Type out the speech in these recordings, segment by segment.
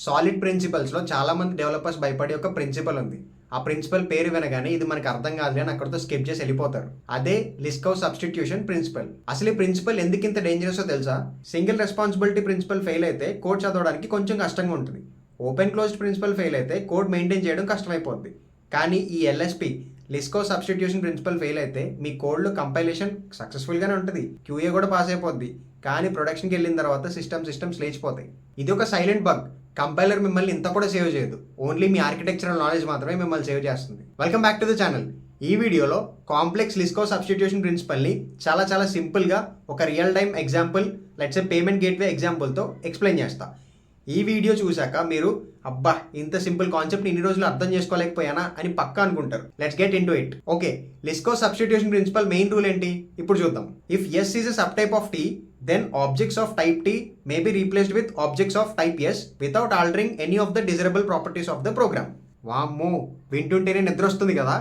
Solid ప్రిన్సిపల్స్లో చాలామంది developers భయపడే ఒక ప్రిన్సిపల్ ఉంది. ఆ ప్రిన్సిపల్ పేరు వినగానే ఇది మనకు అర్థం కాదు అని అక్కడితో స్కిప్ చేసి వెళ్ళిపోతారు. అదే లిస్కౌ సబ్స్టిట్యూషన్ ప్రిన్సిపల్. అసలు ఈ ప్రిన్సిపల్ ఎందుకు ఇంత డేంజరస్ తెలుసా? సింగిల్ రెస్పాన్సిబిలిటీ ప్రిన్సిపల్ ఫెయిల్ అయితే కోడ్ చదవడానికి కొంచెం కష్టంగా ఉంటుంది. ఓపెన్ క్లోజ్డ్ ప్రిన్సిపల్ ఫెయిల్ అయితే కోడ్ మెయింటైన్ చేయడం కష్టమైపోద్ది. కానీ ఈ ఎల్ఎస్పి లిస్కో సబ్స్టిట్యూషన్ ప్రిన్సిపల్ ఫెయిల్ అయితే మీ కోడ్లో కంపైలేషన్ సక్సెస్ఫుల్గానే ఉంటుంది, క్యూఏ కూడా పాస్ అయిపోద్ది. కానీ ప్రొడక్షన్కి వెళ్ళిన తర్వాత సిస్టమ్స్ లేచిపోతాయి. ఇది ఒక సైలెంట్ బగ్. కంపైలర్ మిమ్మల్ని ఇంత కూడా సేవ్ చేయదు, ఓన్లీ మీ ఆర్కిటెక్చరల్ నాలెడ్జ్ మాత్రమే మిమ్మల్ని సేవ్ చేస్తుంది. Welcome back to the channel. ఈ వీడియోలో కాంప్లెక్స్ లిస్కో సబ్స్టిట్యూషన్ ప్రిన్సిపల్ని చాలా సింపుల్గా ఒక real time example, let's a payment gateway ఎగ్జాంపుల్తో ఎక్స్ప్లెయిన్ చేస్తా. ఈ వీడియో చూశాక మీరు అబ్బా ఇంత సింపుల్ కాన్సెప్ట్ ఇన్ని రోజులు అర్థం చేసుకోలేకపోయానా అని పక్కా అనుకుంటారు. Let's get into it. Okay, Liskov substitution principle main rule ఏంటి ఇప్పుడు చూద్దాం. If S is a subtype of T, then objects of type T may be replaced with objects of type S without altering any of the desirable properties of the program. వామ్మో, వింటుంటేనే నిద్ర వస్తుంది కదా.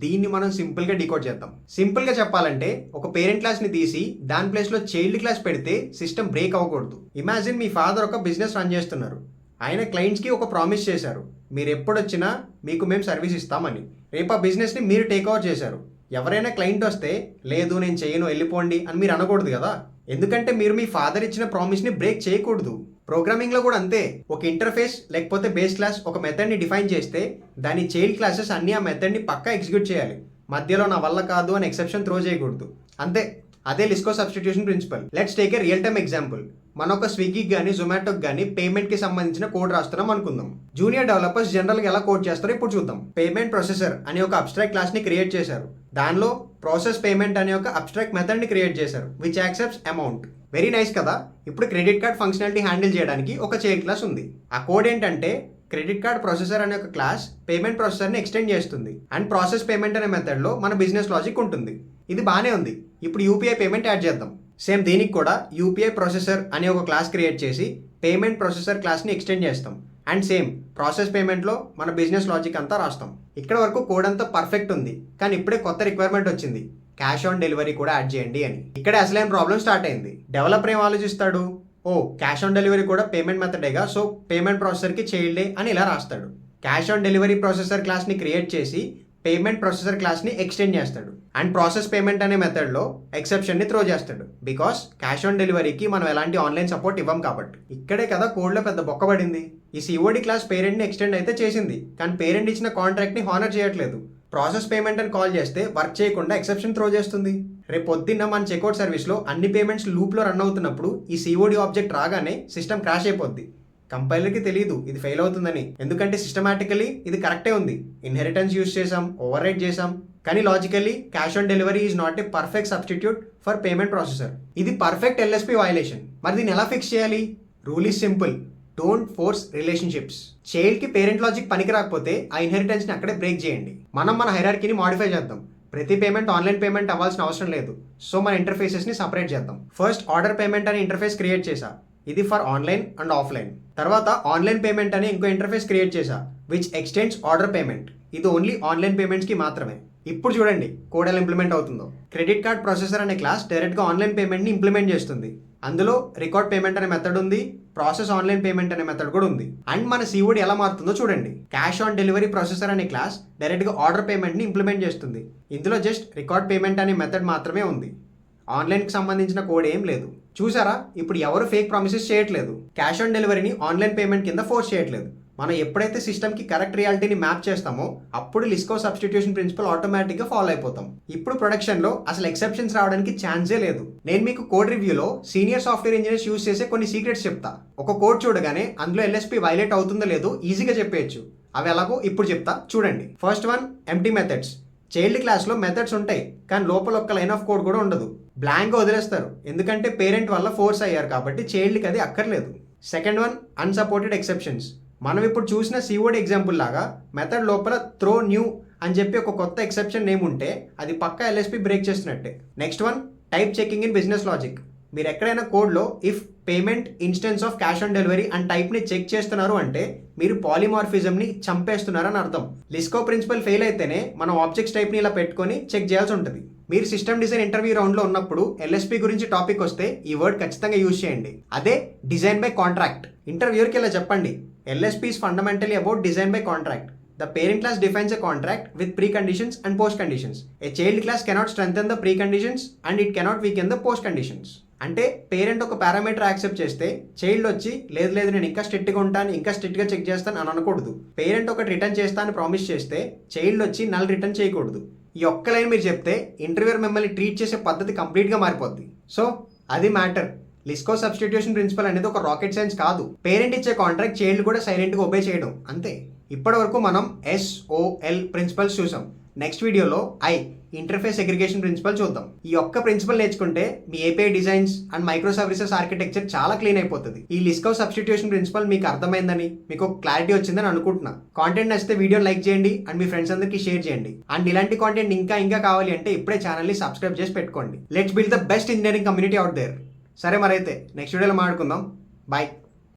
దీన్ని మనం సింపుల్గా decode చేద్దాం. సింపుల్గా చెప్పాలంటే ఒక పేరెంట్ క్లాస్ని తీసి దాని ప్లేస్లో చైల్డ్ క్లాస్ పెడితే సిస్టమ్ బ్రేక్ అవ్వకూడదు. ఇమాజిన్ మీ ఫాదర్ ఒక బిజినెస్ రన్ చేస్తున్నారు. ఆయన క్లయింట్స్కి ఒక ప్రామిస్ చేశారు, మీరు ఎప్పుడొచ్చినా మీకు మేము సర్వీస్ ఇస్తామని. రేపు ఆ బిజినెస్ని మీరు టేక్ ఓవర్ చేశారు. ఎవరైనా క్లయింట్ వస్తే లేదు నేను చేయను వెళ్ళిపోండి అని మీరు అనకూడదు కదా. ఎందుకంటే మీరు మీ ఫాదర్ ఇచ్చిన ప్రామిస్ని బ్రేక్ చేయకూడదు. ప్రోగ్రామింగ్లో కూడా అంతే. ఒక ఇంటర్ఫేస్ లేకపోతే బేస్ క్లాస్ ఒక మెథడ్ని డిఫైన్ చేస్తే దాని చైల్డ్ క్లాసెస్ అన్ని ఆ మెథడ్ని పక్కా ఎగ్జిక్యూట్ చేయాలి. మధ్యలో నా వల్ల కాదు అని ఎక్సెప్షన్ త్రో చేయకూడదు. అంతే, అదే Liskov substitution principle. Let's take a real time example. మనం ఒక స్విగ్గీకి కానీ జొమాటోకి కానీ పేమెంట్కి సంబంధించిన కోడ్ రాస్తున్నాం అనుకుందాం. జూనియర్ డెవలపర్స్ జనరల్గా ఎలా కోడ్ చేస్తారో ఇప్పుడు చూద్దాం. పేమెంట్ ప్రొసెసర్ అనే ఒక అబ్స్ట్రాక్ట్ క్లాస్ని క్రియేట్ చేశారు. దానిలో ప్రాసెస్ పేమెంట్ అనే ఒక అబ్స్ట్రాక్ట్ మెథడ్ని క్రియేట్ చేశారు which accepts amount. Very nice కదా. ఇప్పుడు క్రెడిట్ కార్డ్ ఫంక్షనాలిటీ హ్యాండిల్ చేయడానికి ఒక చైల్డ్ క్లాస్ ఉంది. ఆ కోడ్ ఏంటంటే క్రెడిట్ కార్డ్ ప్రొసెసర్ అనే ఒక క్లాస్ పేమెంట్ ప్రొసెసర్ని ఎక్స్టెండ్ చేస్తుంది అండ్ ప్రాసెస్ పేమెంట్ అనే మెథడ్లో మన బిజినెస్ లాజిక్ ఉంటుంది. ఇది బాగానే ఉంది. ఇప్పుడు యూపీఐ పేమెంట్ యాడ్ చేద్దాం. సేమ్ దీనికి కూడా యూపీఐ ప్రొసెసర్ అనే ఒక క్లాస్ క్రియేట్ చేసి పేమెంట్ ప్రొసెసర్ క్లాస్ని ఎక్స్టెండ్ చేస్తాం అండ్ సేమ్ ప్రాసెస్ పేమెంట్లో మన బిజినెస్ లాజిక్ అంతా రాస్తాం. ఇక్కడ వరకు కోడ్ అంతా పర్ఫెక్ట్ ఉంది. కానీ ఇప్పుడే కొత్త రిక్వైర్మెంట్ వచ్చింది, క్యాష్ ఆన్ డెలివరీ కూడా యాడ్ చేయండి అని. ఇక్కడే అసలైన ప్రాబ్లం స్టార్ట్ అయింది. డెవలపర్ ఏం ఆలోచిస్తాడు, ఓ క్యాష్ ఆన్ డెలివరీ కూడా పేమెంట్ మెథడేగా, సో పేమెంట్ ప్రాసెసర్కి చైల్డే అని ఇలా రాస్తాడు. క్యాష్ ఆన్ డెలివరీ ప్రాసెసర్ క్లాస్ని క్రియేట్ చేసి పేమెంట్ ప్రొసెసర్ క్లాస్ని ఎక్స్టెండ్ చేస్తాడు అండ్ ప్రాసెస్ పేమెంట్ అనే మెథడ్లో ఎక్సెప్షన్ని త్రో చేస్తాడు. బికాస్ క్యాష్ ఆన్ డెలివరీకి మనం ఎలాంటి ఆన్లైన్ సపోర్ట్ ఇవ్వం కాబట్టి. ఇక్కడే కదా కోడ్లో పెద్ద బొక్కబడింది. ఈ సిఓడి క్లాస్ పేరెంట్ని ఎక్స్టెండ్ అయితే చేసింది, కానీ పేరెంట్ ఇచ్చిన కాంట్రాక్ట్ని హానర్ చేయట్లేదు. ప్రాసెస్ పేమెంట్ అని కాల్ చేస్తే వర్క్ చేయకుండా ఎక్సెప్షన్ త్రో చేస్తుంది. రేపు పొద్దున్న మన చెక్అవుట్ సర్వీస్లో అన్ని పేమెంట్స్ లూప్లో రన్ అవుతున్నప్పుడు ఈ సిఓడి ఆబ్జెక్ట్ రాగానే సిస్టమ్ క్రాష్ అయిపోద్ది. కంపైలర్కి తెలియదు ఇది ఫెయిల్ అవుతుందని, ఎందుకంటే సిస్టమాటికలీ ఇది కరెక్టే ఉంది. ఇన్హెరిటెన్స్ యూస్ చేసాం, ఓవర్ రైట్ చేసాం, కానీ logically cash on delivery is not a perfect substitute for payment processor. ఇది పర్ఫెక్ట్ ఎల్ఎస్పి వయలేషన్. మరి దీన్ని ఎలా ఫిక్స్ చేయాలి? Rule is simple, don't force relationships. చైల్డ్కి పేరెంట్ లాజిక్ పనికి రాకపోతే ఆ ఇన్హెరిటెన్స్ని అక్కడే బ్రేక్ చేయండి. మనం మన హైరార్కీని మాడిఫై చేద్దాం. ప్రతి పేమెంట్ ఆన్లైన్ పేమెంట్ అవ్వాల్సిన అవసరం లేదు. సో మన ఇంటర్ఫేసెస్ని సపరేట్ చేద్దాం. ఫస్ట్ ఆర్డర్ పేమెంట్ అనే ఇంటర్ఫేస్ క్రియేట్ చేశా, ఇది ఫర్ ఆన్లైన్ అండ్ ఆఫ్లైన్. తర్వాత ఆన్లైన్ పేమెంట్ అని ఇంకో ఇంటర్ఫేస్ క్రియేట్ చేశా విచ్ ఎక్స్టెండ్స్ ఆర్డర్ పేమెంట్. ఇది ఓన్లీ ఆన్లైన్ పేమెంట్స్కి మాత్రమే. ఇప్పుడు చూడండి కోడ్ ఎలా ఇంప్లిమెంట్ అవుతుందో. క్రెడిట్ కార్డ్ ప్రొసెసర్ అనే క్లాస్ డైరెక్ట్గా ఆన్లైన్ పేమెంట్ని ఇంప్లిమెంట్ చేస్తుంది. అందులో రికార్డ్ పేమెంట్ అనే మెథడ్ ఉంది, ప్రాసెస్ ఆన్లైన్ పేమెంట్ అనే మెథడ్ కూడా ఉంది. అండ్ మన సిఓడి ఎలా మారుతుందో చూడండి. క్యాష్ ఆన్ డెలివరీ ప్రొసెసర్ అనే క్లాస్ డైరెక్ట్గా ఆర్డర్ పేమెంట్ని ఇంప్లిమెంట్ చేస్తుంది. ఇందులో జస్ట్ రికార్డ్ పేమెంట్ అనే మెథడ్ మాత్రమే ఉంది. ఆన్లైన్కి సంబంధించిన కోడ్ ఏం లేదు. చూసారా, ఇప్పుడు ఎవరు ఫేక్ ప్రామిసెస్ చేయట్లేదు. క్యాష్ ఆన్ డెలివరీని ఆన్లైన్ పేమెంట్ కింద ఫోర్స్ చేయట్లేదు. మనం ఎప్పుడైతే సిస్టమ్కి కరెక్ట్ రియాలిటీని మ్యాప్ చేస్తామో అప్పుడు లిస్కో సబ్స్టిట్యూషన్ ప్రిన్సిపల్ ఆటోమేటిక్గా ఫాలో అయిపోతాం. ఇప్పుడు ప్రొడక్షన్లో అసలు ఎక్సెప్షన్స్ రావడానికి ఛాన్సే లేదు. నేను మీకు కోడ్ రివ్యూలో సీనియర్ సాఫ్ట్వేర్ ఇంజనీర్స్ యూస్ చేసే కొన్ని సీక్రెట్స్ చెప్తా. ఒక కోడ్ చూడగానే అందులో ఎల్ఎస్పి వైలేట్ అవుతుందో లేదో ఈజీగా చెప్పేయచ్చు. అవి ఎలాగో ఇప్పుడు చెప్తా చూడండి. First one, empty methods. Child క్లాస్లో మెథడ్స్ ఉంటాయి కానీ లోపల ఒక్క లైన్ ఆఫ్ కోడ్ కూడా ఉండదు. బ్లాంక్గా వదిలేస్తారు, ఎందుకంటే పేరెంట్ వల్ల ఫోర్స్ అయ్యారు కాబట్టి చైల్డ్కి అది అక్కర్లేదు. Second one, unsupported exceptions. మనం ఇప్పుడు చూసిన సిఓడి ఎగ్జాంపుల్ లాగా మెథడ్ లోపల త్రో న్యూ అని చెప్పి ఒక కొత్త ఎక్సెప్షన్ నేమ్ ఉంటే అది పక్కా ఎల్ఎస్పి బ్రేక్ చేస్తున్నట్టే. Next one, type checking in business logic. మీరు ఎక్కడైనా కోడ్లో if payment instance of cash on delivery and టైప్ని చెక్ చేస్తున్నారు అంటే మీరు పాలిమార్ఫిజంని చంపేస్తున్నారని అర్థం. లిస్కో ప్రిన్సిపల్ ఫెయిల్ అయితేనే మనం ఆబ్జెక్ట్స్ టైప్ని ఇలా పెట్టుకొని చెక్ చేయాల్సి ఉంటుంది. మీరు సిస్టమ్ డిజైన్ ఇంటర్వ్యూ రౌండ్లో ఉన్నప్పుడు ఎల్ఎస్పి గురించి టాపిక్ వస్తే ఈ వర్డ్ ఖచ్చితంగా యూజ్ చేయండి. అదే డిజైన్ బై కాంట్రాక్ట్. ఇంటర్వ్యూర్కి ఇలా చెప్పండి, LSP is fundamentally about design by contract. The parent class defines a contract with preconditions and postconditions. A child class cannot strengthen the preconditions and it cannot weaken the postconditions. అంటే parent ఒక parameter accept చేస్తే child వచ్చి లేదు లేదు నేను ఇంకా స్ట్రిక్ట్గా ఉంటాను ఇంకా స్ట్రిక్ట్గా చెక్ చేస్తాను అని అనకూడదు. పేరెంట్ ఒకటి రిటర్న్ చేస్తా అని ప్రామిస్ చేస్తే చైల్డ్ వచ్చి నల్ రిటర్న్ చేయకూడదు. ఈ ఒక్క లైన్ మీరు చెప్తే ఇంటర్వ్యూర్ మిమ్మల్ని ట్రీట్ చేసే పద్ధతి కంప్లీట్గా మారిపోద్ది. సో అది మ్యాటర్. లిస్కో సబ్స్టిట్యూషన్ ప్రిన్సిపల్ అనేది ఒక రాకెట్ సైన్స్ కాదు. పేరెంట్ ఇచ్చే కాంట్రాక్ట్ చైల్డ్ కూడా సైలెంట్గా ఒబే చేయడం అంతే. ఇప్పటి వరకు మనం SOL ప్రిన్సిపల్స్ చూసాం. నెక్స్ట్ వీడియోలో ఇంటర్ఫేస్ అగ్రిగేషన్ ప్రిన్సిపల్ చూద్దాం. ఈ ఒక్క ప్రిన్సిపల్ నేర్చుకుంటే మీ API designs and micro services architecture చాలా క్లీన్ అయిపోతుంది. ఈ లిస్కో సబ్స్టిట్యూషన్ ప్రిన్సిపల్ మీకు అర్థమైందని, మీకు క్లారిటీ వచ్చిందని అనుకుంటున్నా. కాంటెంట్ నచ్చితే వీడియో లైక్ చేయండి అండ్ మీ ఫ్రెండ్స్ అందరికీ షేర్ చేయండి. అండ్ ఇలాంటి కాంటెంట్ ఇంకా కావాలి అంటే ఇప్పుడే ఛానల్ని సబ్స్క్రైబ్ చేసి పెట్టుకోండి. Let's build the best engineering community out there. సరే మరైతే నెక్స్ట్ వీడియోలో మాట్లాడుకుందాం. బాయ్.